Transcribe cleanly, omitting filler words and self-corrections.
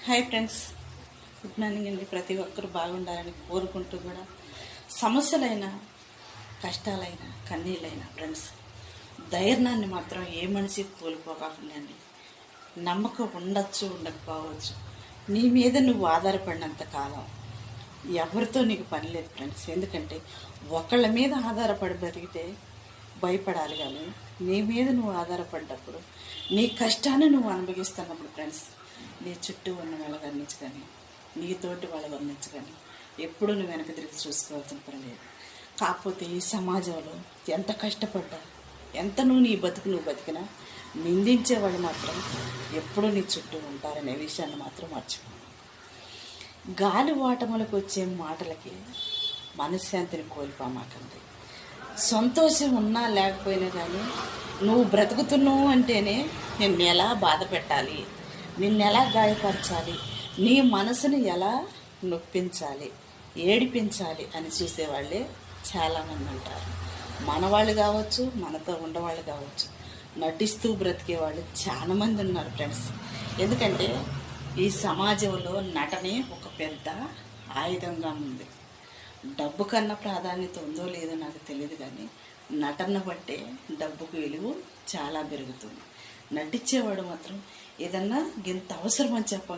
Hi friends, good morning అండి. ప్రతి ఒక్కరు బాగుండాలని కోరుకుంటూ కూడా సమస్యలైనా కష్టాలైనా కన్నీళ్ళైనా ఫ్రెండ్స్ ధైర్యాన్ని మాత్రం ఏ మనిషి కోల్పోకండి. నమ్మకం ఉండొచ్చు ఉండకపోవచ్చు, నీ మీద నువ్వు ఆధారపడినంత కాలం ఎవరితో నీకు పని లేదు ఫ్రెండ్స్. ఎందుకంటే ఒకళ్ళ మీద ఆధారపడి బతికితే భయపడాలి, కానీ నీ మీద నువ్వు ఆధారపడ్డప్పుడు నీ కష్టాన్ని నువ్వు అనుభవిస్తున్నప్పుడు ఫ్రెండ్స్ నీ చుట్టూ ఉన్న వాళ్ళ గమనించి కానీ నీతోటి వాళ్ళ గమనించి కానీ ఎప్పుడు నువ్వు వెనక తిరిగి చూసుకోవాల్సిన పని లేదు. కాకపోతే ఈ సమాజంలో ఎంత కష్టపడ్డా, ఎంత నువ్వు నీ బతుకు నువ్వు బతికినా నిందించేవాళ్ళు మాత్రం ఎప్పుడూ నీ చుట్టూ ఉంటారనే విషయాన్ని మాత్రం మర్చిపో. గాలి వాటములకు వచ్చే మాటలకి మనశ్శాంతిని కోల్పోమాకండి. సంతోషం ఉన్నా లేకపోయినా కానీ నువ్వు బ్రతుకుతున్నావు అంటేనే నిన్ను ఎలా బాధ పెట్టాలి, నిన్ను ఎలా గాయపరచాలి, నీ మనసుని ఎలా నొప్పించాలి, ఏడిపించాలి అని చూసేవాళ్ళే చాలామంది ఉంటారు. మనవాళ్ళు కావచ్చు, మనతో ఉండేవాళ్ళు కావచ్చు, నటిస్తూ బ్రతికే వాళ్ళు చాలామంది ఉన్నారు ఫ్రెండ్స్. ఎందుకంటే ఈ సమాజంలో నటనే ఒక పెద్ద ఆయుధంగా ఉంది. డబ్బు కన్నా ప్రాధాన్యత ఉందో లేదో నాకు తెలియదు, కానీ నటన బట్టే డబ్బుకు విలువ చాలా పెరుగుతుంది. నటించేవాడు మాత్రం ఏదన్నా ఇంత అవసరం అని చెప్ప